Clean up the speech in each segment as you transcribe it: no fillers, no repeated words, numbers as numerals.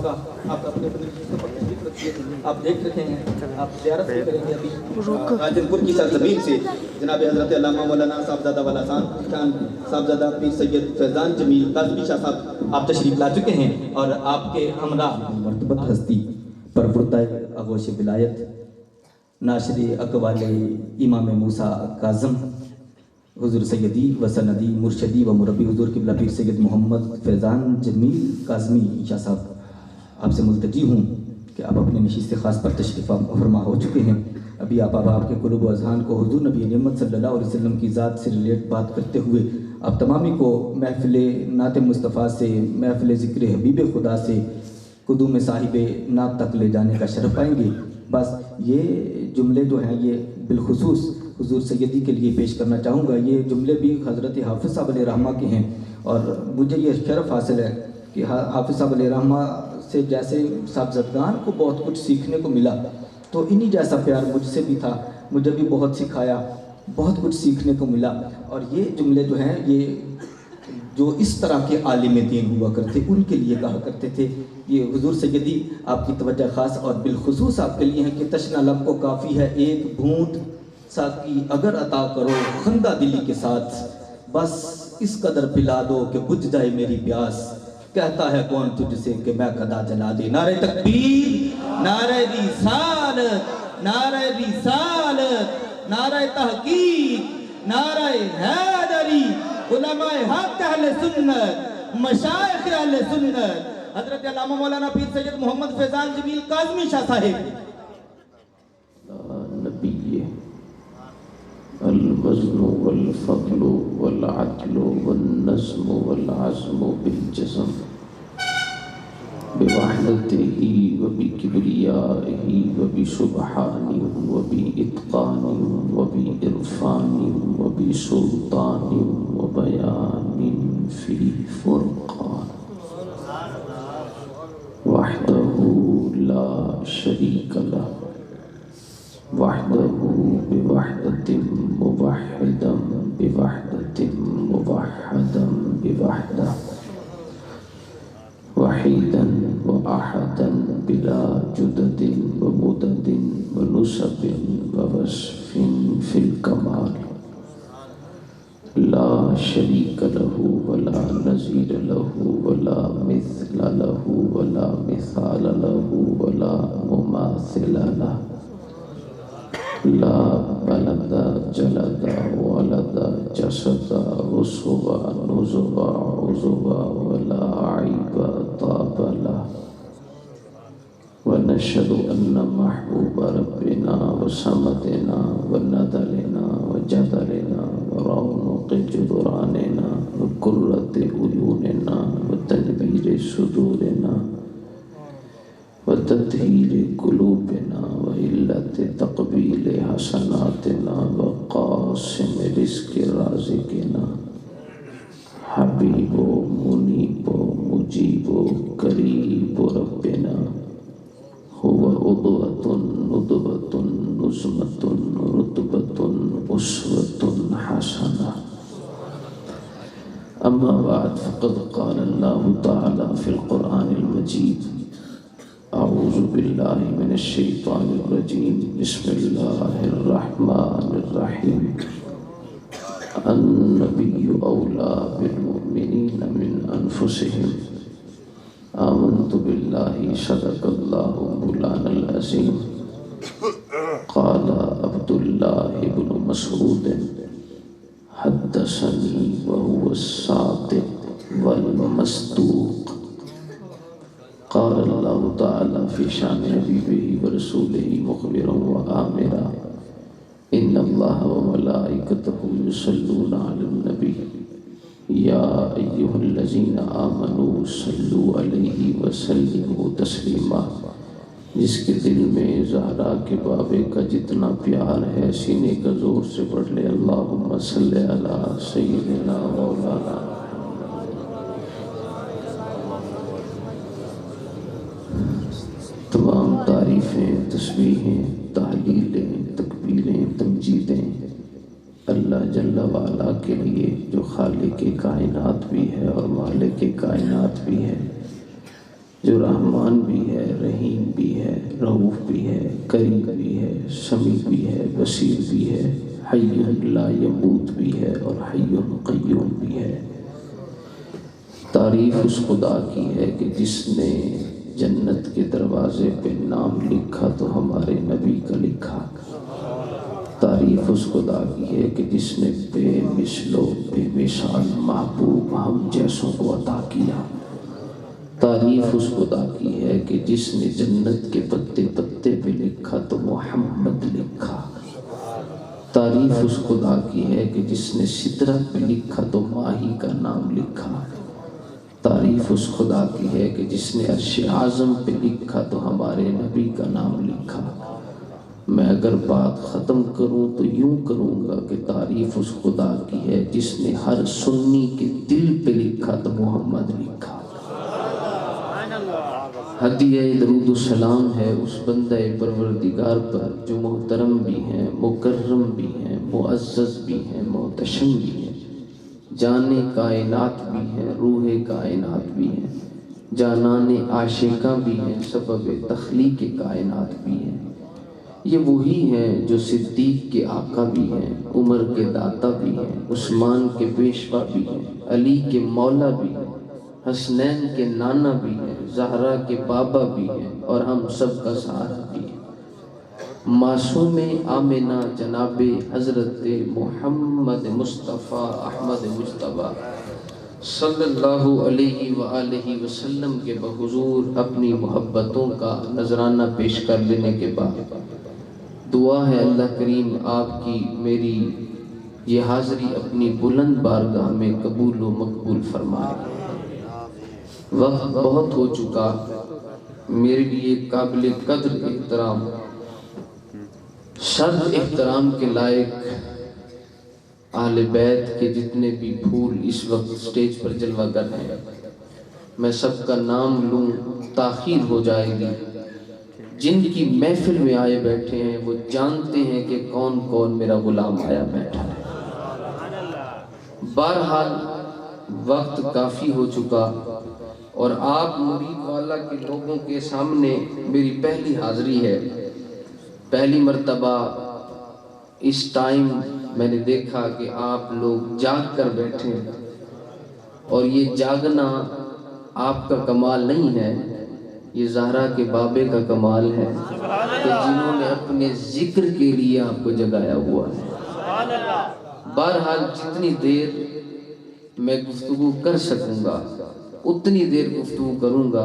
کا آپ اپنے نشستوں پر تشریف رکھیے. آپ دیکھ رہے ہیں آپ زیارت بھی کریں گے ابھی راجن پور کی سرزمین سے جناب حضرت علامہ مولانا صاحبزادہ والا خان صاحبزادہ پیر سید فیضان جمیل قاسمی شاہ صاحب آپ تشریف لا چکے ہیں اور آپ کے ہمراہ مرتبت ہستی پرپردہ آغوش ولایت ناشر اقوال امام موسیٰ کاظم حضور سیدی و سندی مرشدی و مربی حضور قبلہ پیر سید محمد فیضان جمیل کاظمی شاہ صاحب آپ سے ملتجی ہوں کہ آپ اپنے نشست خاص پر تشریف فرما ہو چکے ہیں. ابھی آپ کے قلوب و اذہان کو حضور نبی نعمت صلی اللہ علیہ وسلم کی ذات سے ریلیٹ بات کرتے ہوئے آپ تمامی کو محفل نعت مصطفیٰ سے محفل ذکر حبیب خدا سے قدوم صاحب نعت تک لے جانے کا شرف پائیں گے. بس یہ جملے جو ہیں یہ بالخصوص حضور سیدی کے لیے پیش کرنا چاہوں گا. یہ جملے بھی حضرت حافظ صاحب علیہ رحمہ کے ہیں اور مجھے یہ شرف حاصل ہے کہ حافظ صاحب علیہ رحمہ سے جیسے صاحبزدگان کو بہت کچھ سیکھنے کو ملا تو انہی جیسا پیار مجھ سے بھی تھا. مجھے بھی بہت سکھایا, بہت کچھ سیکھنے کو ملا. اور یہ جملے جو ہیں یہ جو اس طرح کے عالم دین ہوا کرتے ان کے لیے کہا کرتے تھے. یہ حضور سیدی آپ کی توجہ خاص اور بالخصوص آپ کے لیے ہیں کہ تشنہ لب کو کافی ہے ایک بھونٹ ساقی اگر عطا کرو خندہ دلی کے ساتھ, بس اس قدر پلا دو کہ بجھ جائے میری پیاس, کہتا ہے کون تجھ سے کہ میں قدا جلا دے. نعرہ تکبیر, نعرہ رسالت, نعرہ رسالت, نعرہ تحقیق, نعرہ حیدری, علماء حق اہل سنت, مشائخ اہل سنت, حضرت علامہ مولانا پیر سید محمد فیضان جمیل کاظمی شاہ صاحب. نبی الوزن والفضل والعدل والنظم والعزم بالجزم بوحدته وبكبريائه وبسبحانه وبإتقانه وبإرفانه وبسلطانه وبيان في فرقان وحده لا شريك له وحده بوحدة موحدا بوحدة موحدا بوحدة وحيدا وأحدا بلا جدد ومدد ونسب ووصف في الكمال لا شريك له ولا نظير له ولا مثل له ولا مثال له ولا مماثل له لا بلد جلد ولد جسد رسوا نزوا عزوا ولا عيب طاب له ونشهد أن محبوب ربنا وصمدنا ونذلنا وجدلنا ورونق جدراننا وقرة عيوننا وتنبير صدورنا وتطهير قلوبنا وإلة تقبيل حسناتنا وقاسم رزق رازقنا حبيب منيب مجيب قريب ربنا هو عضوة ندبة نزمة رتبة أسوة حسنة. أما بعد فقد قال الله تعالى في القرآن المجيد أعوذ بالله من الشيطان الرجيم بسم الله الرحمن الرحيم النبي أولى بالمؤمنين من أنفسهم آمنت بالله صدق الله مولانا العظيم. قال عبد الله بن مسعود حدثني وهو الصادق والمصدوق. قال الله تعالى في شان حبيبه ورسوله مخبرا وآمرا إن الله وملائكته يصلون على النبي يا أيها الذين آمنوا صلوا عليه وسلموا تسلیما. جس کے دل میں زہرا کے بابے کا جتنا پیار ہے سینے کا زور سے پڑھ لے اللہم صلی علی سیدنا مولانا. تمام تعریفیں تسبیحیں تحلیلیں تکبیریں تمجیدیں اللہ جل وعلا کے لیے جو خالق کائنات بھی ہے اور مالک کائنات بھی ہے. جو رحمان بھی ہے، رحیم بھی ہے، رؤوف بھی ہے، کریم بھی ہے، سمیع بھی ہے، بصیر بھی ہے، حی لا یموت بھی ہے اور حی قیوم بھی ہے۔ تعریف اس خدا کی ہے کہ جس نے جنت کے دروازے پہ نام لکھا تو ہمارے نبی کا لکھا۔ تعریف اس خدا کی ہے کہ جس نے بے مثل و بے مثال محبوب ہم جیسوں کو عطا کیا۔ تعریف اس خدا کی ہے کہ جس نے جنت کے پتے پتے پہ لکھا تو محمد لکھا۔ تعریف اس خدا کی ہے کہ جس نے سدرت پہ لکھا تو ماہی کا نام لکھا۔ تعریف اس خدا کی ہے کہ جس نے عرش اعظم پہ لکھا تو ہمارے نبی کا نام لکھا۔ میں اگر بات ختم کروں تو یوں کروں گا کہ تعریف اس خدا کی ہے جس نے ہر سنی کے دل پہ لکھا تو محمد لکھا۔ ہدیہ درود و سلام ہے اس بندہ پروردگار پر جو محترم بھی ہیں، مکرم بھی ہیں، معزز بھی ہیں، محتشم بھی ہیں، جانے کائنات بھی ہیں، روح کائنات بھی ہیں، جانان عاشقاں بھی ہیں، سبب تخلیق کائنات بھی ہیں۔ یہ وہی ہیں جو صدیق کے آقا بھی ہیں، عمر کے داتا بھی ہیں، عثمان کے پیشوا بھی ہیں، علی کے مولا بھی ہیں، حسنین کے نانا بھی ہیں، زہرا کے بابا بھی ہیں اور ہم سب کا سہارا بھی ہیں۔ معصوم آمنہ جناب حضرت محمد مصطفیٰ احمد مجتبیٰ صلی اللہ علیہ وآلہ وسلم کے بحضور اپنی محبتوں کا نذرانہ پیش کر لینے کے بعد دعا ہے اللہ کریم آپ کی میری یہ حاضری اپنی بلند بارگاہ میں قبول و مقبول فرمائے۔ وقت بہت ہو چکا، میرے لیے قابل قدر احترام، صد احترام کے لائق اہل بیت کے جتنے بھی پھول اس وقت سٹیج پر جلوہ گر ہیں، میں سب کا نام لوں تاخیر ہو جائے گی۔ جن کی محفل میں آئے بیٹھے ہیں وہ جانتے ہیں کہ کون کون میرا غلام آیا بیٹھا ہے۔ بہرحال وقت کافی ہو چکا اور آپ مرید والا کے لوگوں کے سامنے میری پہلی حاضری ہے۔ پہلی مرتبہ اس ٹائم میں نے دیکھا کہ آپ لوگ جاگ کر بیٹھے ہیں اور یہ جاگنا آپ کا کمال نہیں ہے، یہ زہرا کے بابے کا کمال ہے کہ جنہوں نے اپنے ذکر کے لیے آپ کو جگایا ہوا ہے۔ بہرحال جتنی دیر میں گفتگو کر سکوں گا اتنی دیر گفتگو کروں گا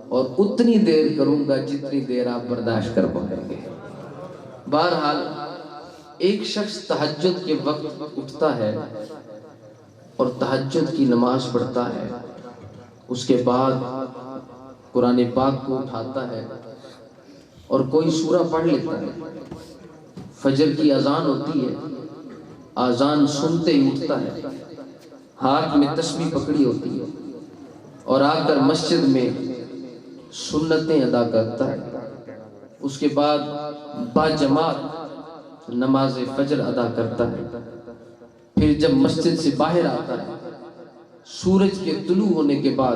اور اتنی دیر کروں گا جتنی دیر آپ برداشت کر پائیں گے۔ بہرحال ایک شخص تہجد کے وقت اٹھتا ہے اور تہجد کی نماز پڑھتا ہے، اس کے بعد قرآن پاک کو اٹھاتا ہے اور کوئی سورہ پڑھ لیتا ہے۔ فجر کی اذان ہوتی ہے، اذان سنتے ہی اٹھتا ہے، ہاتھ میں تسبیح پکڑی ہوتی ہے اور آ کر مسجد میں سنتیں ادا کرتا ہے۔ اس کے بعد باجماعت نماز فجر ادا کرتا ہے۔ پھر جب مسجد سے باہر آتا ہے، سورج کے طلوع ہونے کے بعد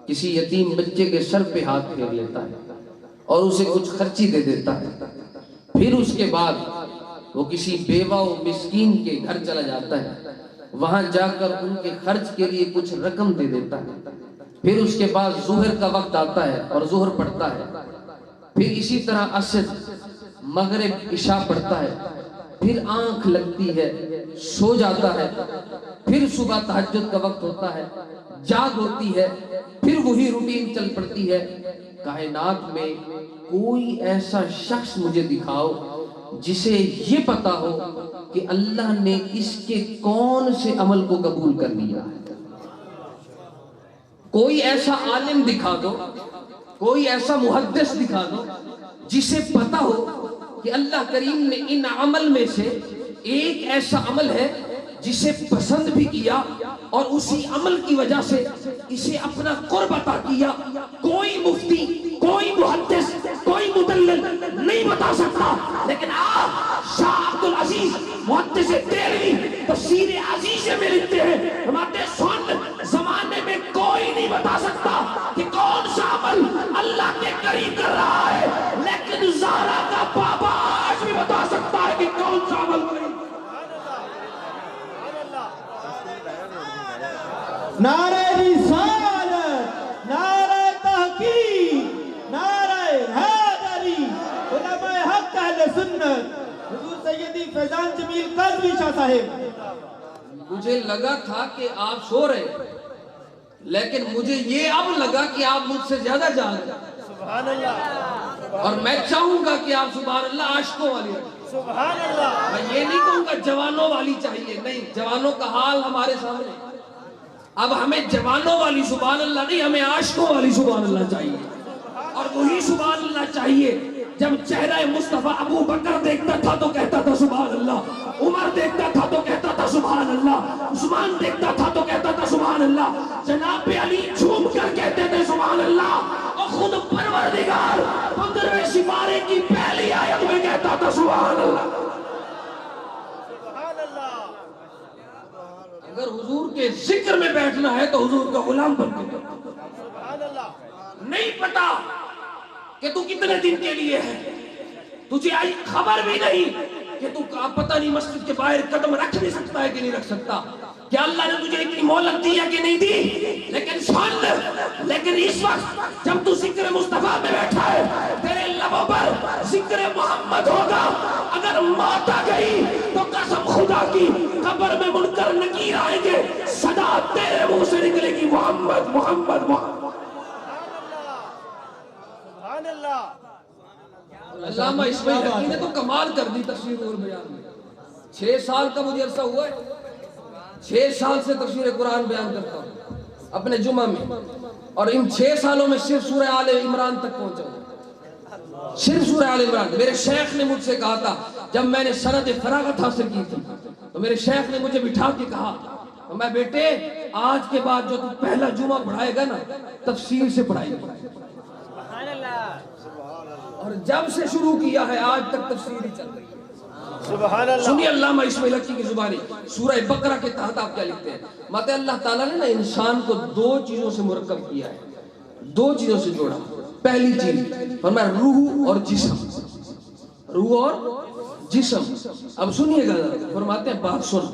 کسی یتیم بچے کے سر پہ ہاتھ پھیر لیتا ہے اور اسے کچھ خرچی دے دیتا ہے۔ پھر اس کے بعد وہ کسی بیوہ و مسکین کے گھر چلا جاتا ہے، وہاں جا کر ان کے خرچ کے لیے کچھ رقم دے دیتا ہے۔ پھر اس کے بعد ظہر کا وقت آتا ہے اور ظہر پڑھتا ہے، پھر اسی طرح عصر، مغرب، عشاء پڑھتا ہے، پھر آنکھ لگتی ہے، سو جاتا ہے، پھر صبح تہجد کا وقت ہوتا ہے، جاگ ہوتی ہے، پھر وہی روٹین چل پڑتی ہے۔ کائنات میں کوئی ایسا شخص مجھے دکھاؤ جسے یہ پتا ہو کہ اللہ نے اس کے کون سے عمل کو قبول کر لیا ہے۔ کوئی ایسا عالم دکھا دو، کوئی ایسا محدث دکھا دو جسے پتا ہو کہ اللہ کریم نے ان عمل میں سے ایک ایسا عمل ہے جسے پسند بھی کیا اور اسی عمل کی وجہ سے اسے اپنا قرب عطا کیا۔ کوئی مفتی، کوئی محدث، کوئی مدلل نہیں بتا سکتا، لیکن آپ شاہ عبدالعزیز محدث دہلوی تفسیر عزیزہ میں لکھتے ہیں ہمارے سن زمانے میں کوئی نہیں بتا سکتا کہ کون سا سنت حضور سیدی فیضان جمیل قاضوی شاہ صاحب. مجھے لگا تھا کہ آپ سو رہے، لیکن مجھے یہ اب لگا کہ آپ مجھ سے زیادہ جاگ رہے. سبحان اللہ، اور میں چاہوں گا کہ آپ سبحان اللہ عاشقوں والی رکھیں. سبحان اللہ. میں یہ نہیں کہوں گا جوانوں والی چاہیے، نہیں، جوانوں کا حال ہمارے سامنے. اب ہمیں جوانوں والی سبحان اللہ نہیں، ہمیں عاشقوں والی سبحان اللہ چاہیے. اور وہی سبحان اللہ چاہیے جب چہرہ مصطفیٰ ابو بکر دیکھتا تھا تو کہتا تھا سبحان اللہ، عمر دیکھتا تھا تو کہتا تھا سبحان اللہ، عثمان دیکھتا تھا تو کہتا تھا سبحان اللہ، جناب علی جھوم کر کہتے تھے سبحان اللہ، اور خود پروردگار 15ویں سپارے کی پہلی آیت میں کہتا تھا سبحان اللہ. سبحان اللہ. اگر حضور کے ذکر میں بیٹھنا ہے تو حضور کا غلام بن کے بیٹھو. سبحان اللہ. نہیں پتا کہ تو کتنے دن کے لیے ہے، تجھے آئی خبر بھی نہیں کہ تو پتہ نہیں مسجد کے باہر قدم رکھ نہیں سکتا ہے کہ نہیں رکھ سکتا، کیا اللہ نے تجھے اتنی مہلت دی ہے کہ نہیں دی. لیکن سن، لیکن اس وقت جب تو ذکر مصطفیٰ میں بیٹھا ہے، تیرے لبوں پر ذکر محمد ہوگا. اگر موت آ گئی تو قسم خدا کی قبر میں منکر نکیر آئیں گے، صدا تیرے منہ سے نکلے گی محمد محمد محمد. سبحان اللہ. علامہ اسماعیل حقی نے تو کمال کر دی تفسیر اور بیان میں. 6 سال کا مجھے عرصہ ہوا ہے، 6 سال سے تفسیر قرآن بیان کرتا ہوں اپنے جمعہ میں، اور ان 6 سالوں میں صرف سورہ آل عمران تک پہنچا ہوں، صرف سورہ آل عمران. میرے شیخ نے مجھ سے کہا تھا جب میں نے سند فراغت حاصل کی تھی تو میرے شیخ نے مجھے بٹھا کے کہا، میں بیٹے آج کے بعد جو تو پہلا جمعہ پڑھائے گا نا تفسیر سے پڑھائی گا. سبحان اللہ. اور جب سے شروع کیا ہے آج تک تفسیر ہی چل رہی ہے. سبحان اللہ. سنیے علامہ اسماعیل حقی کی زبانی سورہ بقرہ کے تحت آپ کیا لکھتے ہیں. ماتے اللہ تعالیٰ نے نا انسان کو 2 چیزوں سے مرکب کیا ہے، 2 چیزوں سے جوڑا. پہلی چیز فرمایا روح اور جسم، روح اور جسم. اب سنیے گا فرماتے ہیں بات سن،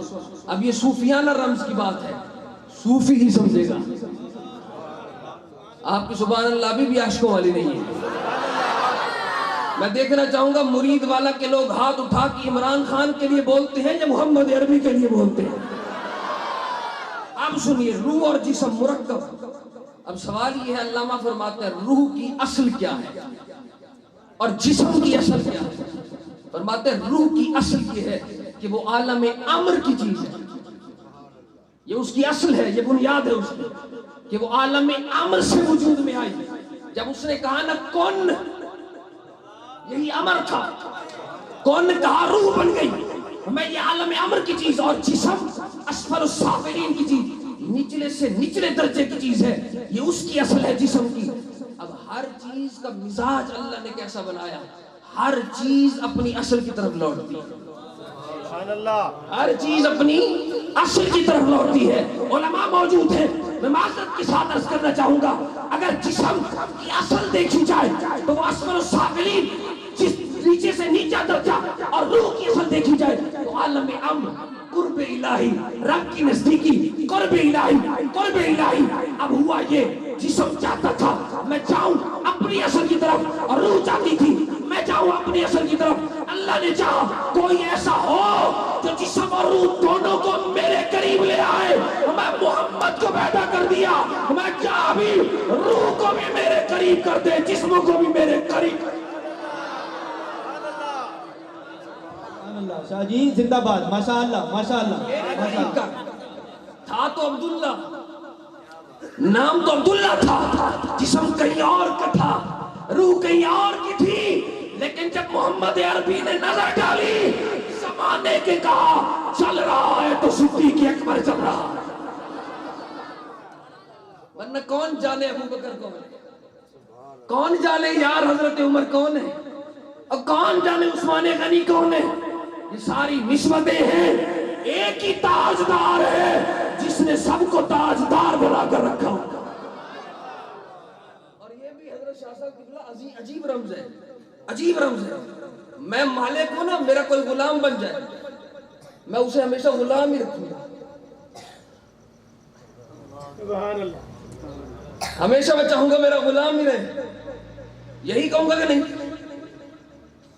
اب یہ صوفیانہ رمز کی بات ہے، صوفی ہی سمجھے گا. آپ کی سبحان اللہ بھی عاشقوں والی نہیں ہے. میں دیکھنا چاہوں گا مرید والا کے لوگ ہاتھ اٹھا کے عمران خان کے لیے بولتے ہیں یا محمد عربی کے لیے بولتے ہیں. اب سنیے روح اور جسم مرکب. اب سوال یہ ہے، علامہ فرماتے ہیں روح کی اصل کیا ہے اور جسم کی اصل کیا ہے. فرماتے ہیں روح کی اصل یہ ہے کہ وہ عالم امر کی چیز ہے، یہ اس کی اصل ہے، یہ بنیاد ہے اس کی کہ وہ عالم امر سے وجود میں آئی. جب اس نے کہا نا کون، یہی امر تھا، کون نے کہا روح بن گئی. میں یہ عالم امر کی چیز اور جسم اسفل السافلین کی چیز، نچلے سے نچلے درجے کی چیز ہے، یہ اس کی اصل ہے جسم کی. اب ہر چیز کا مزاج اللہ نے کیسا بنایا، ہر چیز اپنی اصل کی طرف لوٹتی ہے. سبحان اللہ. ہر چیز اپنی اصل کی طرف لوٹتی ہے. علماء موجود ہیں، میں معذرت کے ساتھ عرض کرنا چاہوں گا اگر جسم کی اصل دیکھی جائے تو وہ اسفل السافلین، جس نیچے سے نیچا درجہ، اور روح کی اصل دیکھی جائے تو عالم امر، قرب الہی، رب کی نزدیکی، قرب الہی، قرب الہی. اب ہوا یہ جسم چاہتا تھا میں جاؤں اپنی اصل کی طرف اور روح چاہتی تھی میں جاؤں اپنی اصل کی طرف. اللہ نے چاہا کوئی ایسا ہو جو جسم اور روح دونوں کو میرے قریب لے آئے. میں محمد کو پیدا کر دیا، میں کیا بھی روح کو بھی میرے قریب کر دے، جسم کو بھی میرے قریب. شاہ جی زندہ باد، ماشاء اللہ ماشاء اللہ. تھا تو عبداللہ، نام تو عبداللہ تھا، جسم کہیں اور کا تھا، روح کہیں اور کی تھی. لیکن جب محمد عربی نے نظر ڈالی زمانے کے کہا چل رہا ہے تو صدیق اکبر چل رہا ہے. ورنہ کون جانے ابو بکر کون ہے، کون جانے یار حضرت عمر کون ہے، اور کون جانے عثمان غنی کون ہے. یہ ساری نسبتیں ہیں، ایک ہی تاجدار ہے جس نے سب کو تاجدار بنا کر رکھا. اور یہ بھی حضرت شاہ صاحب قبلہ عجیب رمز ہے، عجیب رمز ہے. میں مالک ہوں نا، میرا کوئی غلام بن جائے میں اسے ہمیشہ غلام ہی رکھوں گا. سبحان اللہ. ہمیشہ میں چاہوں گا میرا غلام ہی رہے، یہی کہوں گا کہ نہیں.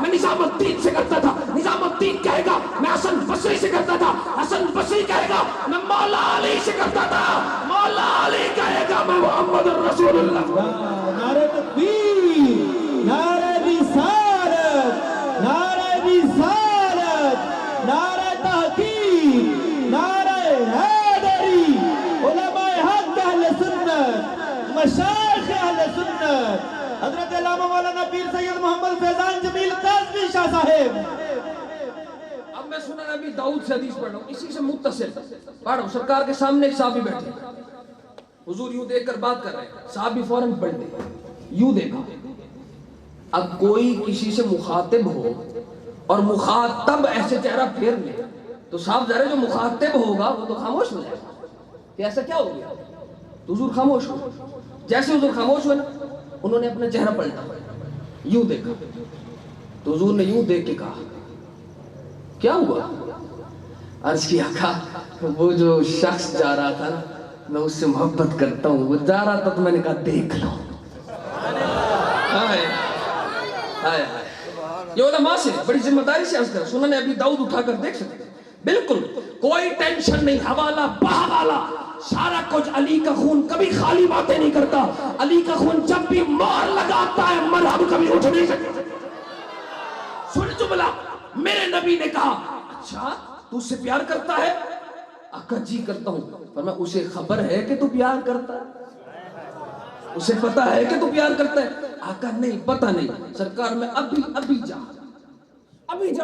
میں نظام الدین سے کرتا تھا، نظام الدین کہے گا میں حسن بصری سے کرتا تھا، حسن بصری کہے گا میں مولا علی سے کرتا تھا، مولا علی کہے گا میں محمد رسول اللہ۔ نعرہ تکبیر، نعرہ رسالت، نعرہ رسالت، نعرہ تحقیق، نعرہ حیدری، علماء حق اہل سنت، مشایخ اہل سنت، حضرت علامہ مولانا پیر سید محمد فیضان جمیل قاسمی شاہ صاحب۔ اب میں سنن ابی داؤد سے حدیث پڑھ رہا ہوں، اسی سے متصل پڑھ رہا ہوں۔ سرکار کے سامنے ایک صحابی بیٹھے، حضور یوں دیکھ کر بات کر رہے ہیں، صحابی فوراً پلٹے، یوں دیکھا۔ اب کوئی کسی سے مخاطب ہو اور مخاطب ایسے چہرہ پھیر لے تو صاحب ظاہر ہے جو مخاطب ہوگا وہ تو خاموش ہو جائے گا کہ ایسا کیا ہو گیا، تو حضور خاموش ہو۔ جیسے حضور خاموش ہوئے نا، انہوں نے اپنا چہرہ پلٹا، یوں دیکھا، تو حضور نے یوں دیکھ کے کہا کیا ہوا؟ عرض کیا کہا وہ جو شخص جا رہا تھا نا میں اس سے محبت کرتا ہوں، وہ جا رہا تھا تو میں نے کہا دیکھ لو۔ یہ علماء سے بڑی ذمہ داری سے عرض کر، سنن ابی داؤد اٹھا کر دیکھ سکتے ہیں، بالکل کوئی ٹینشن نہیں، حوالہ بحوالہ، سارا کچھ علی کا خون کبھی خالی باتیں نہیں کرتا، علی کا خون جب بھی مہر لگاتا ہے مرہم کبھی اٹھ نہیں سکتا۔ سن جملہ، میرے نبی نے کہا اچھا تو اس سے پیار کرتا ہے؟ آقا جی کرتا ہوں۔ فرمایا اسے خبر ہے کہ تو پیار کرتا ہے؟ اسے پتہ ہے کہ تو پیار کرتا ہے؟ آقا نہیں پتہ نہیں۔ سرکار میں ابھی جا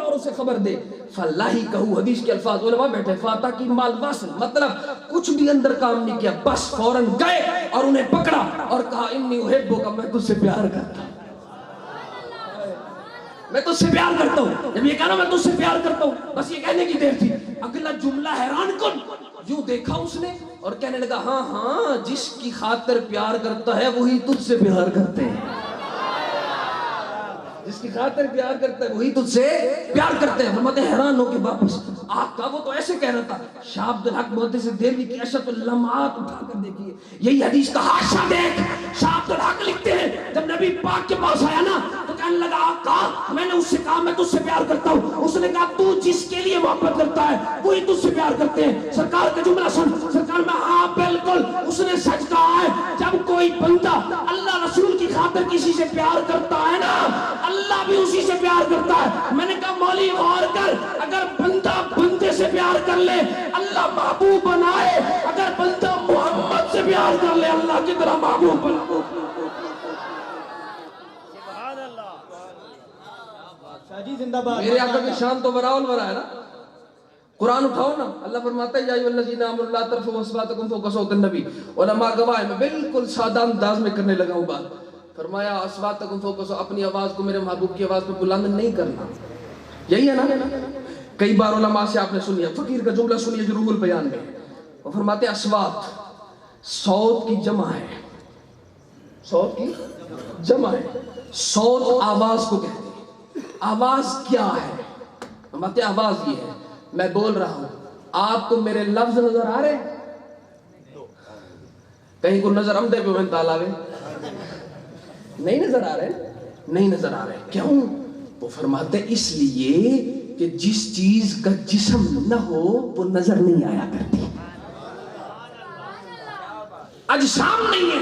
اور اسے خبر دے۔ فاللہ کہو، حدیث کے الفاظ، علماء بیٹھے، فاتح کی مال واصل، مطلب کچھ بھی اندر کام نہیں کیا، بس فوراً گئے اور انہیں پکڑا اور کہا انی احبک، میں تجھ سے پیار کرتا ہوں، میں تجھ سے پیار کرتا ہوں۔ جب یہ کہنا میں تجھ سے پیار کرتا ہوں، بس یہ کہنے کی دیر تھی۔ اگلا جملہ حیران کن، یوں دیکھا اس نے اور کہنے لگا ہاں جس کی خاطر پیار کرتا ہے وہی تجھ سے پیار کرتے ہیں، جس کی خاطر پیار کرتا ہے وہی تجھ سے پیار کرتے ہیں۔ فرماتے حیران ہو کے واپس آقا وہ تو ایسے کہہ رہا تھا۔ شاہ عبدالحق محدث دہلوی کی اشرف اللمعات اٹھا کر دیکھیے، یہی حدیث کا حاشا دیکھ، شاہ عبدالحق لکھتے ہیں جب نبی پاک کے پاس آیا نا تو کہنے لگا آقا میں نے اس سے کہا میں تجھ سے پیار کرتا ہوں، اس نے کہا تو جس کے لیے محبت کرتا ہے وہی تجھ سے پیار کرتے ہیں۔ سرکار کا جملہ سن، سرکار میں ہاں بالکل اس نے سچ کہا ہے، جب کوئی بندہ اللہ رسول کی خاطر کسی سے پیار کرتا ہے نا اللہ بھی اسی سے پیار کرتا ہے۔ میں نے کہا مولی غور کر، اگر بندہ بندے سے پیار کر لے اللہ محبوب بنائے، اگر بندہ محمد سے پیار کر لے اللہ کی طرح محبوب بنائے۔ سبحان اللہ۔ شاہ جی زندہ باد۔ میرے آقا کی شان تو وراء الورا ہے نا۔ قرآن اٹھاؤ نا، اللہ فرماتا ہے یا ایھا الذین آمنوا لا ترفعوا اصواتکم فوق صوت النبی۔ علماء گواہ ہیں، میں بالکل سادہ انداز میں کرنے لگا ہوں بات۔ فرمایا اصواتکم فوق صوت، اپنی آواز کو میرے محبوب کی آواز پہ بلند نہیں کرنا، یہی ہے نا۔ کئی بار علماء سے آپ نے سنیا، فقیر کا جملہ سنیے جو روح البیان میں، وہ فرماتے ہیں اسوات صوت کی جمع ہے، صوت کی جمع ہے، صوت آواز کو کہتے ہیں۔ آواز کیا ہے؟ فرماتے ہیں آواز یہ ہے، میں بول رہا ہوں، آپ کو میرے لفظ نظر آ رہے ہیں؟ کہیں کو نظر آمدے پہ میں تالاوے نہیں نظر آ رہے، نہیں نظر آ رہے، کیوں؟ وہ فرماتے ہیں اس لیے کہ جس چیز کا جسم نہ ہو وہ نظر نہیں آیا کرتی۔ اجسام نہیں ہے،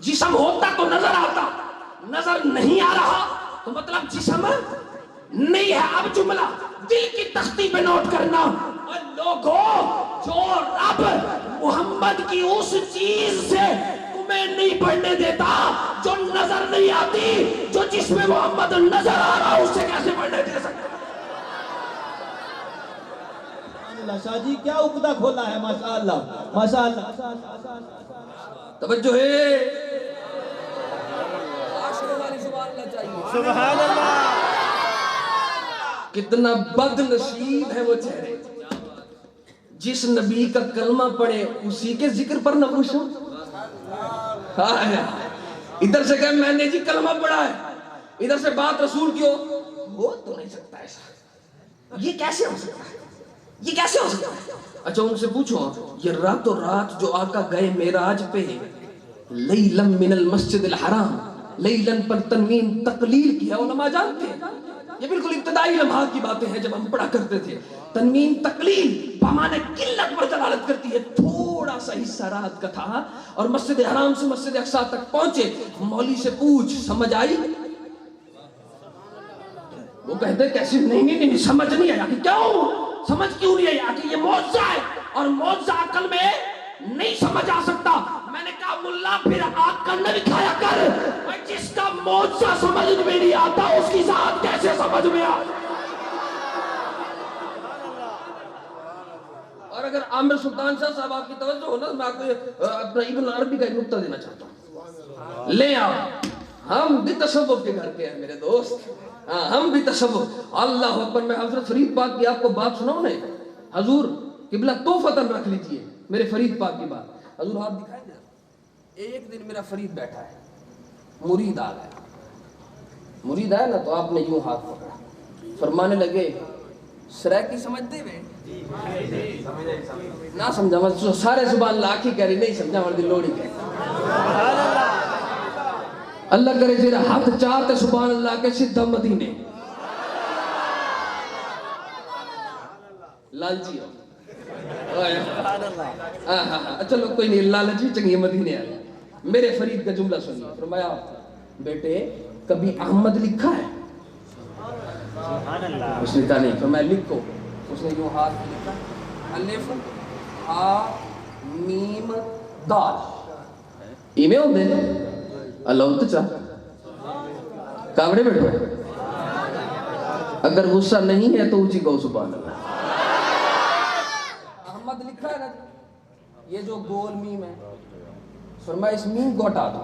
جسم ہوتا تو نظر آتا، نظر نہیں آ رہا تو مطلب جسم نہیں ہے۔ اب جملہ دل کی تختی پہ نوٹ کرنا، اور لوگوں جو رب محمد کی اس چیز سے تمہیں نہیں پڑھنے دیتا جو نظر نہیں آتی، جو جس میں محمد نظر آ رہا اس سے کیسے پڑھنے دے سکتا؟ شاہ جی کیا عقدہ کھولا ہے، ماشاءاللہ ماشاءاللہ۔ توجہ ہے، سبحان اللہ۔ کتنا بد نصیب ہے وہ چہرے جس نبی کا کلمہ پڑھے اسی کے ذکر پر نہ خوش ہو۔ ادھر سے کہے میں نے جی کلمہ پڑھا ہے، ادھر سے بات رسول کی ہو، ہو تو نہیں سکتا ایسا، یہ کیسے ہو سکتا ہے، یہ کیسے ہو سکتا ہے؟ اچھا ان سے پوچھو، یہ راتوں رات جو آقا گئے معراج پہ لیلم من المسجد الحرام، لیلن پر تنوین تقلیل کی ہے، علماء جانتے ہیں یہ بالکل ابتدائی لمحات کی باتیں ہیں جب ہم پڑھا کرتے تھے. تنوین تقلیل بمعنی قلت پر دلالت کرتی ہے. تھوڑا سا حصہ رات کا تھا اور مسجد حرام سے مسجد اقصی تک پہنچے. مولوی سے پوچھ سمجھ آئی؟ وہ کہتے کیسے نہیں سمجھ نہیں آیا. کہ کیوں سمجھ کیوں نہیں آیا؟ کہ یہ معجزہ ہے اور معجزہ عقل میں نہیں سمجھ آ سکتا. میں نے کہا ملا پھر عقل نہ دکھایا کر. جس کا معجزہ سمجھ میں نہیں آتا اس کی ذات کیسے سمجھ میں آ؟ اور اگر عامر سلطان شاہ صاحب آپ کی توجہ ہو نا، میں آپ کو اپنا ابن عربی کا ایک نقطہ دینا چاہتا ہوں. لے آؤ، ہم بھی تصوف کے گھر کے ہیں میرے دوست. ہم بھی تصوف. اللہ اکبر. میں حضرت فرید پاک کی آپ کو بات سناؤں نے. حضور قبلہ توفتاً رکھ لیجئے میرے فرید پاک کی بات. حضور ہاتھ دکھائیں گے. ایک دن میرا فرید بیٹھا ہے، مرید آ گیا. مرید آیا نا تو آپ نے یوں ہاتھ پکڑا، فرمانے لگے سریکی سمجھتے ہوئے نہ سمجھا. میں سارے زبان لاکھی کہہ رہی نہیں سمجھا، مردی لوڑی کہہ اللہ کرے جیرا ہاتھ چاہتے سبحان اللہ کے سدھا مدینے لالچی ہو. چلو کوئی نہیں، لالچی چنگی مدینے آئے. میرے فرید کا جملہ سنیے. فرمایا بیٹے کبھی احمد لکھا ہے؟ اس نے کہا نہیں. فرمایا لکھو. اس نے یوں ہاتھ لکھا الف ہا میم دال. ایمیں ہوندے اللہ تو چاہ کامرے بیٹھو. اگر غصہ نہیں ہے تو اونچی کہو سبحان اللہ. احمد لکھا ہے نا، یہ جو گول میم ہے، فرمایا اس میم کو ہٹا دو.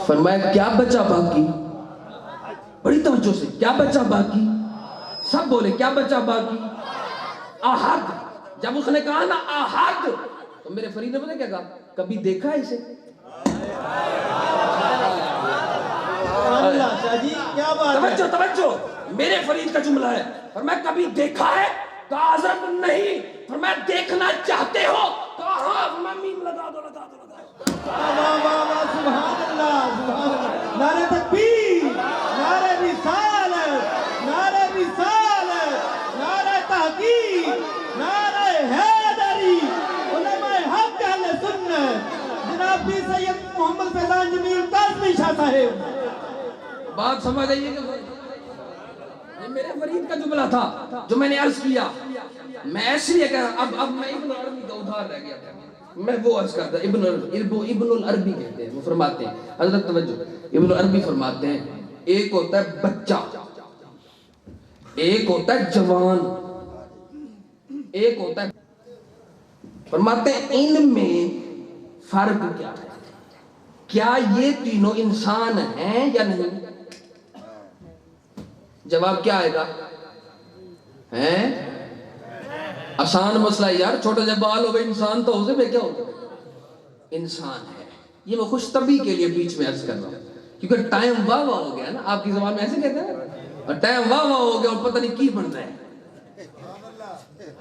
فرمایا کیا بچا باقی؟ بڑی توجہ سے کیا بچا باقی؟ سب بولے کیا بچا باقی؟ احد. جب اس نے کہا نا احد تو میرے فرید نے پتہ کیا کہا؟ کبھی دیکھا ہے اسے؟ توجہ توجہ. میرے فرید کا جملہ ہے. فرمایا کبھی دیکھا ہے؟ کہا حضرت نہیں. فرمایا دیکھنا چاہتے ہو؟ کہا ہاں. فرمایا میم لگا دو لگا دو لگا دو. سبحان اللہ سبحان اللہ. نعرہ تکبیر، نعرہ رسالت، نعرہ رسالت، نعرہ تحقیق، نعرہ حیدری. علماء حق اہل سنت جناب پیر سید محمد فیضان جمیل قاسمی شاہ صاحب. بات سمجھ آئیے کہ یہ میرے فرید کا جملہ تھا جو میں نے عرض کیا. میں ایسے لیے کہا اب میں ابن عربی کا ادھار رہ گیا تھا. میں وہ عرض کرتا ابن العربی کہتے ہیں. وہ فرماتے ہیں حضرت توجہ. ابن العربی فرماتے ہیں ایک ہوتا ہے بچہ، ایک ہوتا ہے جوان، ایک ہوتا ہے. فرماتے ہیں ان میں فرق کیا ہے؟ کیا یہ تینوں انسان ہیں یا نہیں؟ جواب کیا آئے گا؟ ہیں آسان مسئلہ یار. چھوٹا جب بال ہو گئے انسان تو اسے میں کیا ہوگا؟ انسان ہے. یہ میں خوش طبی کے لیے بیچ میں عرض کر رہا ہوں کیونکہ ٹائم واہ واہ ہو گیا نا. آپ کی زبان میں ایسے کہتے ہیں اور ٹائم واہ واہ ہو گیا اور پتہ نہیں کی بن رہا ہے.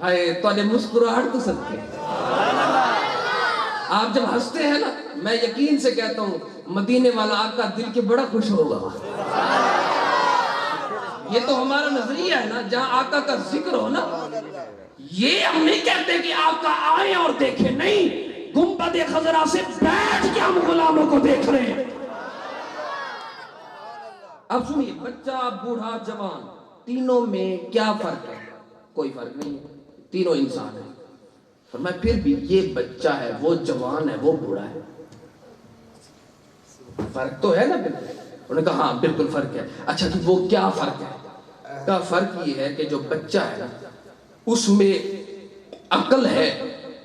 ہائے تو نے مسکراہٹ تو سکتے. آپ جب ہنستے ہیں نا میں یقین سے کہتا ہوں مدینے والا آپ کا دل کے بڑا خوش ہوگا. یہ تو ہمارا نظریہ ہے نا. جہاں آقا کا ذکر ہو نا، یہ ہم نہیں کہتے کہ آقا آئے اور دیکھیں، نہیں. گنبد خضرا سے بیٹھ کے ہم غلاموں کو دیکھ رہے ہیں. اب سنیے، بچہ بوڑھا جوان تینوں میں کیا فرق ہے؟ کوئی فرق نہیں ہے، تینوں انسان ہیں. فرمایا پھر بھی یہ بچہ ہے، وہ جوان ہے، وہ بوڑھا ہے. فرق تو ہے نا. بالکل. انہوں نے کہا ہاں بالکل فرق ہے. اچھا کہ وہ کیا فرق ہے؟ کا فرق یہ ہے کہ جو بچہ ہے نا اس میں عقل ہے،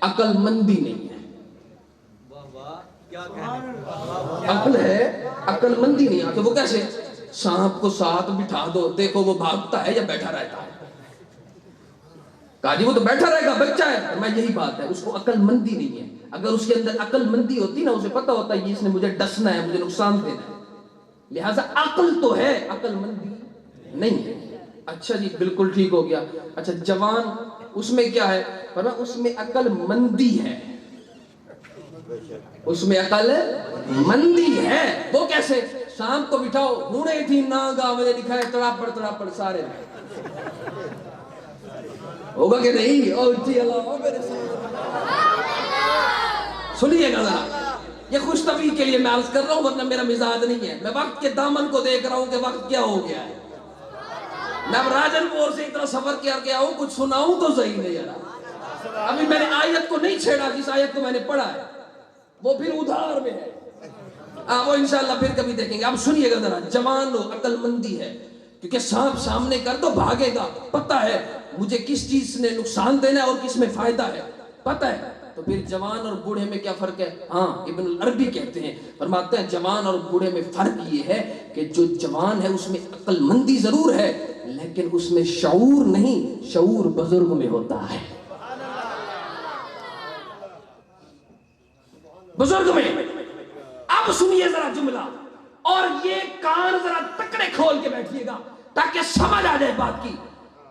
عقل مندی نہیں ہے. عقل ہے، عقل مندی نہیں ہے. تو وہ کیسے؟ سانپ کو ساتھ بٹھا دو، دیکھو وہ بھاگتا ہے یا بیٹھا رہتا ہے؟ کہا جی وہ تو بیٹھا رہے گا، بچہ ہے. میں یہی بات ہے، اس کو عقل مندی نہیں ہے. اگر اس کے اندر عقل مندی ہوتی نا، اسے پتہ ہوتا ہے اس نے مجھے ڈسنا ہے، مجھے نقصان دینا ہے. لہٰذا عقل تو ہے، عقل مندی نہیں ہے. اچھا جی بالکل ٹھیک ہو گیا. اچھا جوان اس میں کیا ہے؟ فرمایا اس میں عقل مندی ہے. اس میں عقل مندی ہے. وہ کیسے؟ شام کو بٹھاؤ ہونے تھی ناگا مجھے دکھائے تڑاپڑ سارے ہوگا کہ نہیں؟ او جی اللہ میرے سنیے گا ذرا، یہ خوش طبعی کے لیے میں عرض کر رہا ہوں، ورنہ میرا مزاج نہیں ہے. میں وقت کے دامن کو دیکھ رہا ہوں کہ وقت کیا ہو گیا ہے. میں اب راجن پور سے اتنا سفر کیا گیا ہوں، کچھ سناؤں تو صحیح نہیں یار. ابھی میں نے آیت کو نہیں چھیڑا، جس آیت کو میں نے پڑھا ہے وہ پھر ادھار میں ہے، وہ انشاءاللہ پھر کبھی دیکھیں گے. اب سنیے گا ذرا، جوان ہو، عقل مندی ہے، کیونکہ سانپ سامنے کر دو بھاگے گا، پتہ ہے مجھے کس چیز نے نقصان دینا ہے اور کس میں فائدہ ہے پتہ ہے. تو پھر جوان اور بوڑھے میں کیا فرق ہے؟ ہاں ابن العربی کہتے ہیں، فرماتے ہیں جوان اور بوڑھے میں فرق یہ ہے کہ جو جوان ہے اس میں عقل مندی ضرور ہے، لیکن اس میں شعور نہیں. شعور بزرگ میں ہوتا ہے، بزرگ میں. اب سنیے ذرا جملہ، اور یہ کان ذرا تکڑے کھول کے بیٹھیے گا تاکہ سمجھ آ جائے بات کی.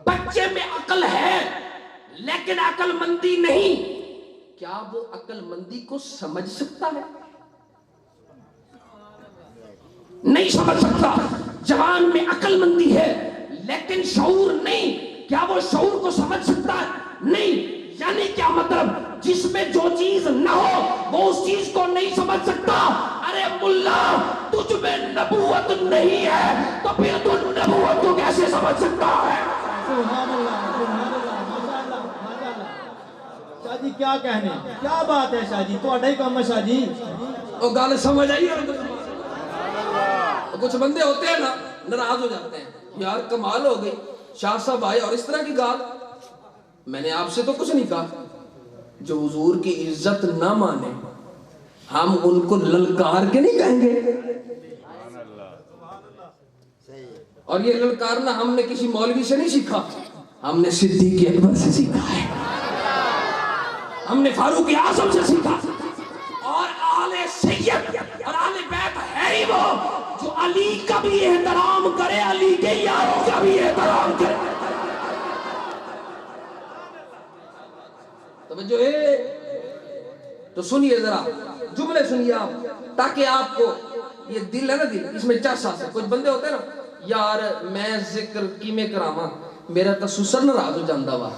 بچے میں عقل ہے لیکن عقل مندی نہیں. کیا وہ عقل مندی کو سمجھ سکتا ہے؟ نہیں سمجھ سکتا. جوان میں عقل مندی ہے لیکن شعور نہیں. کیا وہ شعور کو سمجھ سکتا ہے؟ نہیں. یعنی کیا مطلب؟ جس میں جو چیز نہ ہو وہ اس چیز کو نہیں سمجھ سکتا. ارے ملا، تجھ میں نبوت نہیں ہے تو پھر تو نبوت کو کیسے سمجھ سکتا ہے؟ سبحان اللہ، سبحان اللہ، ماشاءاللہ، ماشاءاللہ. شاہ جی کیا کہنے، کیا بات ہے شاہ جی، تو اڈائی کام ہے شاہ جی. وہ گال سمجھ آئی. اور کچھ بندے ہوتے ہیں نا ناراض ہو جاتے ہیں، یار کمال ہو گئی، شاہ صاحب آئے اور اس طرح کی گال. میں نے آپ سے تو کچھ نہیں کہا. جو حضور کی عزت نہ مانے ہم ان کو للکار کے نہیں کہیں گے. اور یہ للکارنا ہم نے کسی مولوی سے نہیں سیکھا، ہم نے صدیق اکبر سے سیکھا ہے، ہم نے فاروق اعظم سے سیکھا. اور آل سید اور آل بیت ہے ہی وہ جو علی کا بھی احترام کرے، علی کے یاروں کا بھی احترام کرے. توجہ ہے؟ تو سنیے ذرا جملے سنیے آپ، تاکہ آپ کو یہ دل ہے نا، دل اس میں چس آ سکے. کچھ بندے ہوتے ہیں نا، یار میں ذکر کی میں کراما میرا تو سسر ناراض ہو جاندہ وا،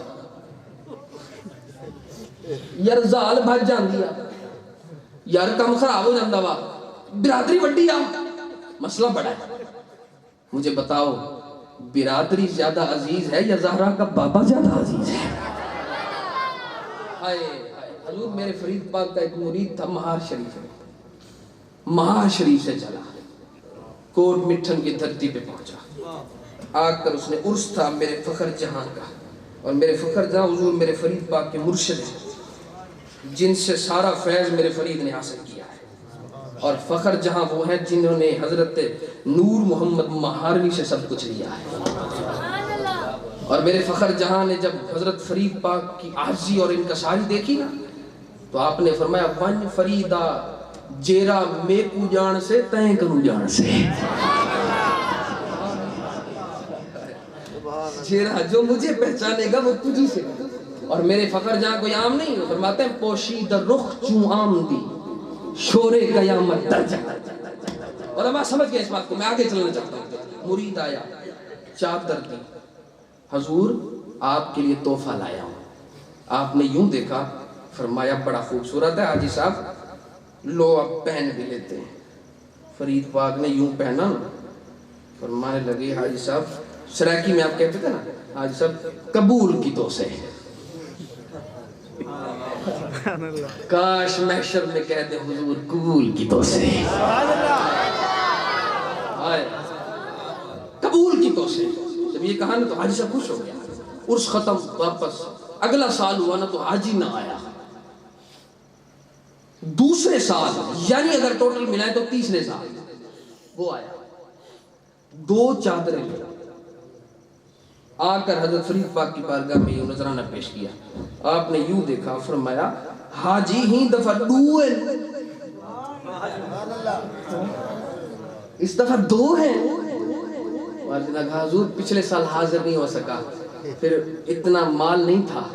یار زال بھج جاندی ہے، یار کم خراب ہو جاندہ وا، برادری وڈی آ، مسئلہ بڑا ہے. مجھے بتاؤ برادری زیادہ عزیز ہے یا زہرا کا بابا زیادہ عزیز ہے؟ حضور میرے فرید پاک کا ایک مرید تھا، مہار شریف میں، مہار شریف سے چلا کوٹ مٹھن کی دھرتی پہ پہنچا. آ کر اس نے عرس تھا میرے فخر جہاں کا، اور میرے فخر جہاں حضور میرے فرید پاک کے مرشد ہیں جن سے سارا فیض میرے فرید نے حاصل کیا ہے. اور فخر جہاں وہ ہیں جنہوں نے حضرت نور محمد مہاروی سے سب کچھ لیا ہے. اور میرے فخر جہاں نے جب حضرت فرید پاک کی عاجزی اور انکساری دیکھی نا تو آپ نے فرمایا ون فریدہ جیرا میکو جان سے تین کرو جان سے. جیرا جو مجھے پہچانے گا وہ تجھی سے. اور میرے فخر جہاں کوئی عام نہیں ہے، فرماتے ہیں پوشیدہ رخ چوں عام دی شورے قیامت درجہ. علماء سمجھ گئے اس بات کو. میں آگے چلنا چاہتا ہوں. مرید آیا، چادر دی، حضور آپ کے لیے تحفہ لایا ہوں. آپ نے یوں دیکھا، فرمایا بڑا خوبصورت ہے حاجی صاحب، لو اب پہن بھی لیتے ہیں. فرید پاک نے یوں پہنا، فرمانے لگے حاجی صاحب، سرائکی میں آپ کہتے تھے نا حاجی صاحب قبول کی تو سے. کاش محشر میں کہہ دے حضور قبول کی تو سے، قبول کی تو سے. جب یہ کہا نا تو حاجی صاحب خوش ہو گیا. عرس ختم، واپس اگلا سال ہوا نا تو حاجی نہ آیا. دوسرے سال یعنی اگر ٹوٹل ملائے تو تیسرے سال وہ آیا، 2 چادریں لے آ کر حضرت فرید پاک کی بارگاہ میں یوں نذرانہ پیش کیا. آپ نے یوں دیکھا، فرمایا حاجی ہی دفعہ 2 ہیں، اس دفعہ 2 ہیں. والدہ نے کہا حضور پچھلے سال حاضر نہیں ہو سکا، پھر اتنا مال نہیں تھا،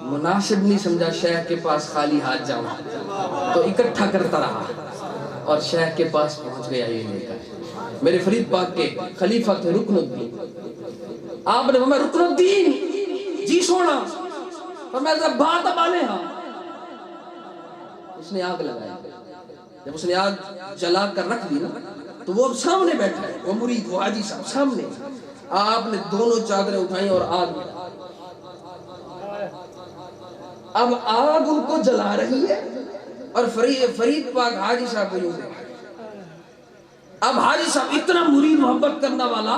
مناسب نہیں سمجھا شیخ کے پاس خالی ہاتھ جاؤں. تو اکٹھا کرتا رہا اور شیخ کے پاس پہنچ گیا یہ لے کر. میرے فرید پاک کے خلیفہ تھے رکن الدین. آپ نے فرمایا رکن الدین جی سونا، فرمایا ذرا بات اب آنے ہاں. اس نے آگ لگائی. جب اس نے آگ جلا کر رکھ دی نا تو وہ اب سامنے بیٹھا ہے، وہ مرید وہ حاجی صاحب سامنے. آپ نے دونوں چادریں اٹھائیں اور آگ میں اب آگ ان کو جلا رہی ہے اور فرید پاک حاجی صاحب کو یوں دیکھ. اب حاجی صاحب اتنا مرید محبت کرنا والا،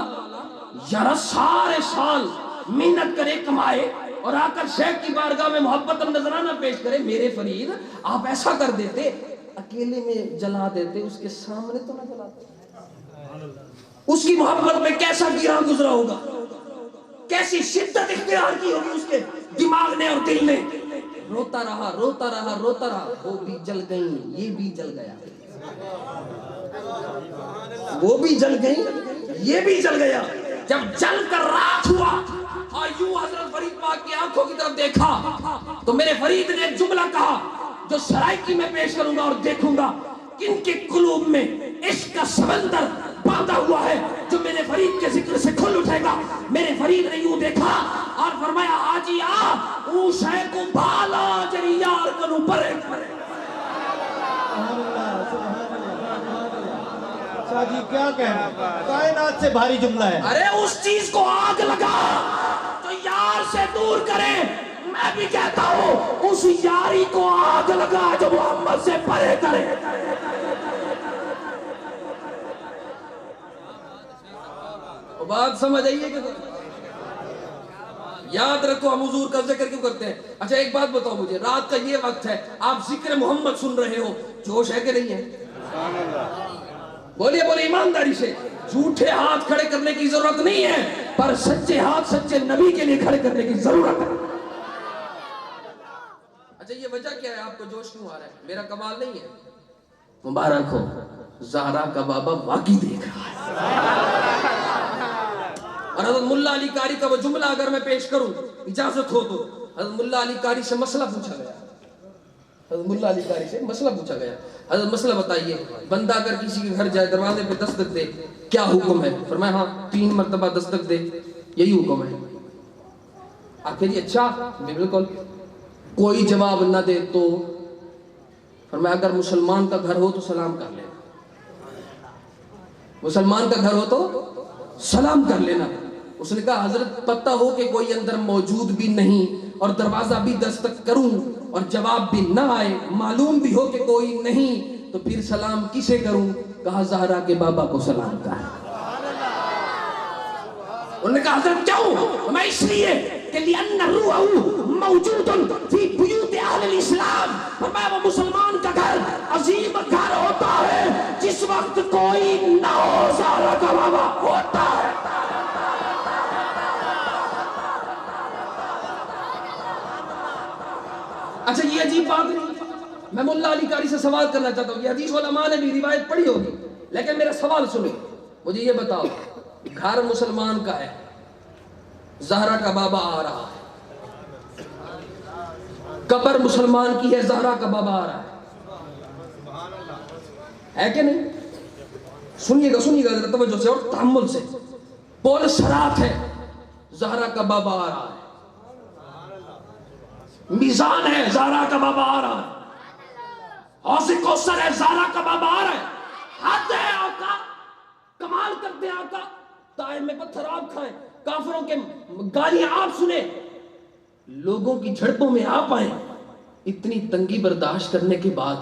یار سارے سال محنت کرے کمائے اور آ کر شیخ کی بارگاہ میں محبت اور نذرانہ پیش کرے. میرے فرید آپ ایسا کر دیتے، اکیلے میں جلا دیتے، اس کے سامنے تو نہ جلاتے. اس کی محبت میں کیسا گرا گزرا ہوگا، کیسی شدت اختیار کی ہوگی اس کے دماغ نے اور دل نے. روتا رہا روتا رہا روتا رہا. وہ بھی جل گئی، یہ بھی جل گیا. وہ بھی جل گئی، یہ بھی جل گیا. جب جل کر راکھ ہوا اور یوں حضرت فرید پاک کی آنکھوں کی طرف دیکھا تو میرے فرید نے ایک جملہ کہا جو سرائکی میں پیش کروں گا اور دیکھوں گا کن کے قلوب میں عشق کا سمندر باندھا ہوا ہے جو میرے فرید کے ذکر سے کھل اٹھے گا. میرے فرید نے یوں دیکھا اور فرمایا حاجی آ اون شے کو بالا جری یار کنو پرے کرے. شاہ جی کیا کہنا، کائنات سے بھاری جملہ ہے. ارے اس چیز کو آگ لگا جو یار سے دور کرے. میں بھی کہتا ہوں اس یاری کو آگ لگا جو محمد سے پرے کرے. بات سمجھ آئیے کہ یاد رکھو ہم حضور کا ذکر کیوں کرتے ہیں. اچھا ایک بات بتاؤ مجھے، رات کا یہ وقت ہے، آپ ذکر محمد سن رہے ہو، جوش ہے کہ نہیں ہے؟ بولیے بولیے ایمانداری سے. جھوٹے ہاتھ کھڑے کرنے کی ضرورت نہیں ہے، پر سچے ہاتھ سچے نبی کے لیے کھڑے کرنے کی ضرورت ہے. اچھا یہ وجہ کیا ہے، آپ کو جوش کیوں آ رہا ہے؟ میرا کمال نہیں ہے. مبارک ہو، زہرا کا بابا واقعی دیکھ رہا ہے. اور حضرت ملا علی قاری کا وہ جملہ اگر میں پیش کروں اجازت ہو تو، حضرت ملا علی قاری سے مسئلہ پوچھا گیا. حضرت ملا علی قاری سے مسئلہ پوچھا گیا، حضرت مسئلہ بتائیے، بندہ اگر کسی کے گھر جائے دروازے پہ دستک دے کیا حکم ہے؟ فرمایا ہاں 3 مرتبہ دستک دے، یہی حکم ہے. آخر جی اچھا بالکل. کوئی جواب نہ دے تو فرمایا اگر مسلمان کا گھر ہو تو سلام کر لینا. مسلمان کا گھر ہو تو سلام کر لینا. اس نے کہا حضرت پتہ ہو کہ کوئی اندر موجود بھی نہیں اور دروازہ بھی دستک کروں اور جواب بھی نہ آئے، معلوم بھی ہو کہ کوئی نہیں، تو پھر سلام کسے کروں؟ کہا زہرا کے بابا کو سلام کر. انہوں نے کہا حضرت کیوں؟ میں اس لیے کہ لِأَنَّ الرُّوحَ مَوْجُودٌ فِي بُيُوتِ أَهْلِ الْإِسْلَامِ. فرمایا وہ مسلمان کا گھر عظیم گھر ہوتا ہے جس وقت کوئی نہ ہو، زہرا کا بابا ہوتا ہے. اچھا یہ عجیب بات نہیں. میں ملا علی قاری سے سوال کرنا چاہتا ہوں، یہ حدیث علماء نے بھی روایت پڑھی ہوگی، لیکن میرا سوال سنو. مجھے یہ بتاؤ، گھر مسلمان کا ہے، زہرا کا بابا آ رہا ہے، قبر مسلمان کی ہے، زہرا کا بابا آ رہا ہے کہ نہیں؟ سنیے گا ذرا توجہ سے اور تحمل سے. پول صراط ہے، زہرا کا بابا آ رہا ہے. میزان ہے، زہرا کا بابا آ رہا ہے. حوض کوثر ہے، زہرا کا بابا آ رہا ہے. حد ہے آقا، کمال کرتے ہیں آقا. طائف میں پتھر آپ کھائیں، کافروں کے گالیاں آپ سنیں، لوگوں کی جھڑپوں میں آپ آئیں. اتنی تنگی برداشت کرنے کے بعد،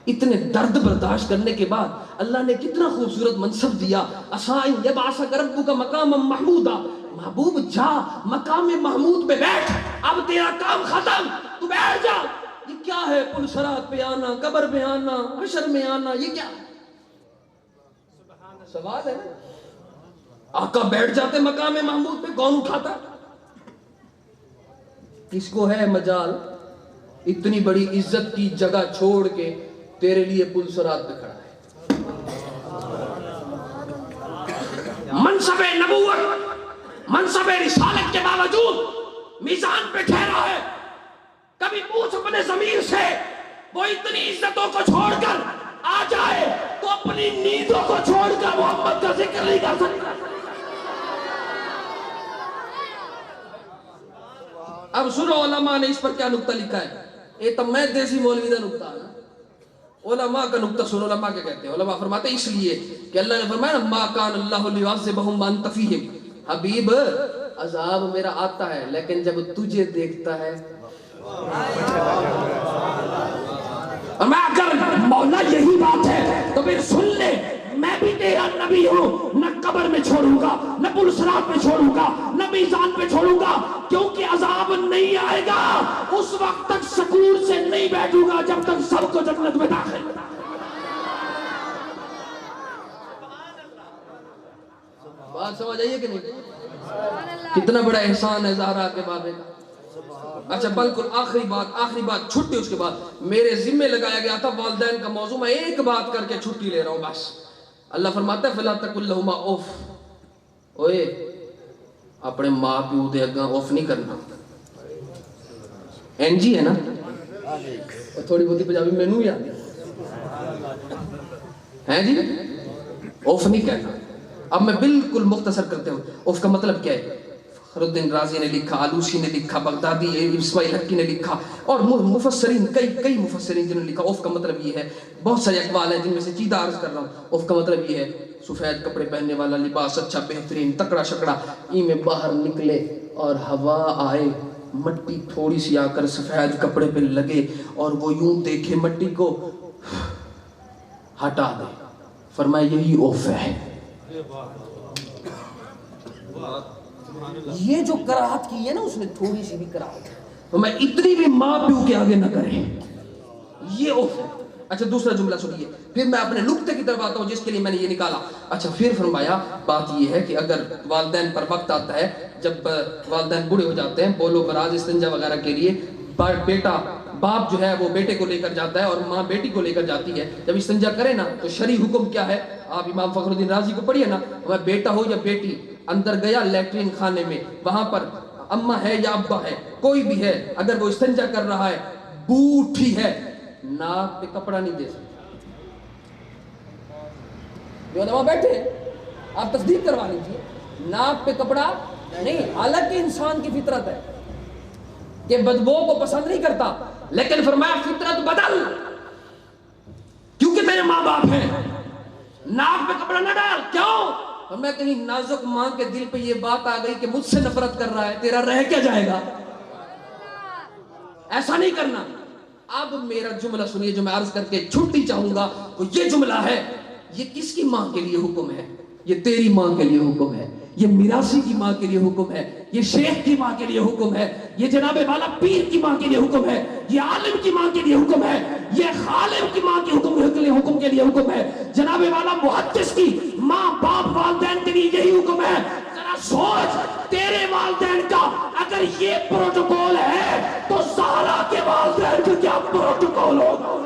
اتنے درد برداشت کرنے کے بعد اللہ نے کتنا خوبصورت منصب دیا. عسى أن يبعثك ربك مقاما محمودا. محبوب جا مقام محمود پہ بیٹھ، اب تیرا کام ختم، تو بیٹھ جا. یہ کیا ہے؟ پل صراط پہ آنا، قبر پہ آنا، حشر میں آنا، یہ کیا سوال ہے؟ آقا بیٹھ جاتے مقام محمود پہ، کون اٹھاتا؟ کس کو ہے مجال اتنی بڑی عزت کی جگہ چھوڑ کے تیرے لیے پل صراط پہ کھڑا ہے؟ منصب نبوت، منصب رسالت کے باوجود میزان پہ ٹھہرا ہے. کبھی پوچھ اپنے ضمیر سے وہ اتنی عزتوں کو چھوڑ کر آ جائے تو اپنی نیندوں کو چھوڑ کر محمد کا ذکر نہیں کر سکتا. اب سنو علماء نے اس پر کیا نکتہ لکھا ہے. یہ تو میں دیسی مولوی کا نکتہ ہے. علماء کا نکتہ سنو. علماء کیا کہتے ہیں؟ علماء فرماتے ہیں اس لیے کہ اللہ نے فرمایا نا ما کان اللہ لیعذبہم وانت فیہم. حبیب عذاب میرا آتا ہے لیکن جب تجھے دیکھتا ہے. اور میں اگر مولا یہی بات ہے تو پھر سن لے میں بھی تیرا نبی ہوں. نہ قبر میں چھوڑوں گا, نہ پلسرات میں چھوڑوں گا, نہ میزان پہ چھوڑوں گا, کیونکہ عذاب نہیں آئے گا اس وقت تک سکون سے نہیں بیٹھوں گا جب تک سب کو جنت میں داخل. بات سمجھ آئیے کہ نہیں؟ کتنا بڑا احسان ہے زہرا کے بابے کا. اچھا بالکل آخری بات چھٹی. اس کے بعد میرے ذمہ لگایا گیا تھا والدین کا موضوع. میں ایک بات کر کے چھٹی لے رہا ہوں بس. اللہ فرماتا ہے فلا تقل لهما اوف. اوئے اپنے ماں پیو دے اگاں اوف نہیں کرنا. این جی ہے نا, تھوڑی بہتی پنجابی مینوں بھی آتی ہے جی. اوف نہیں کہنا. اب میں بالکل مختصر کرتے ہوں. اوف کا مطلب کیا ہے؟ فخر الدین رازی نے لکھا, آلوسی نے لکھا, بغدادی اسماعیل حقی نے لکھا اور مفسرین کئی مفسرین جنہوں نے لکھا. اوف کا مطلب یہ ہے, بہت سارے اقوال ہیں جن میں سے چیزیں عرض کر رہا ہوں. اوف کا مطلب یہ ہے سفید کپڑے پہننے والا, لباس اچھا بہترین تکڑا شکڑا, ای میں باہر نکلے اور ہوا آئے, مٹی تھوڑی سی آ کر سفید کپڑے پہ لگے اور وہ یوں دیکھے مٹی کو ہٹا دے. فرمایا یہی اوف ہے. یہ جو کراہت کی ہے نا اس نے تھوڑی سی بھی کراہت, تو میں اتنی بھی ماں پیو کے آگے نہ کرے, یہ اوف ہے. اچھا دوسرا جملہ سنیے, پھر میں اپنے نقطے کی طرف آتا ہوں جس کے لیے میں نے یہ نکالا. اچھا پھر فرمایا بات یہ ہے کہ اگر والدین پر وقت آتا ہے جب والدین بوڑھے ہو جاتے ہیں, بولو براز استنجا وغیرہ کے لیے, بیٹا باپ جو ہے وہ بیٹے کو لے کر جاتا ہے اور ماں بیٹی کو لے کر جاتی ہے. جب استنجا کرے نا تو شرعی حکم کیا ہے؟ آپ امام فخر الدین رازی کو پڑھیے نا, وہ بیٹا ہو یا بیٹی اندر گیا لیٹرین خانے میں, وہاں پر اماں ہے یا ابا ہے کوئی بھی ہے, اگر وہ استنجا کر رہا ہے بو اٹھی ہے, ناک پہ کپڑا نہیں دے سکتا. جو علماء بیٹھے آپ تصدیق کروا لیجیے, ناک پہ کپڑا نہیں. حالانکہ انسان کی فطرت ہے کہ بدبو کو پسند نہیں کرتا, لیکن فرمایا فطرت بدل, کیونکہ میرے ماں باپ ہیں, ناک پہ کپڑا نہ ڈال. کیوں؟ اور میں کہیں نازک ماں کے دل پہ یہ بات آ گئی کہ مجھ سے نفرت کر رہا ہے, تیرا رہ کیا جائے گا؟ ایسا نہیں کرنا. اب میرا جملہ سنیے جو میں عرض کر کے چھٹی چاہوں گا, وہ یہ جملہ ہے. یہ کس کی ماں کے لیے حکم ہے؟ یہ تیری ماں کے لیے حکم ہے, یہ میراثی کی ماں کے لیے حکم ہے, یہ شیخ کی ماں کے لیے حکم ہے, یہ جناب والا پیر کی ماں کے لیے حکم ہے, یہ عالم کی ماں کے لیے حکم ہے, یہ خالم کی ماں کے حکم کے لیے حکم ہے, جناب والا محدث کی ماں باپ والدین کے لیے یہی حکم ہے. ذرا سوچ, تیرے والدین کا اگر یہ پروٹوکول ہے تو زہرا کے والدین کا کیا پروٹوکول ہوگا؟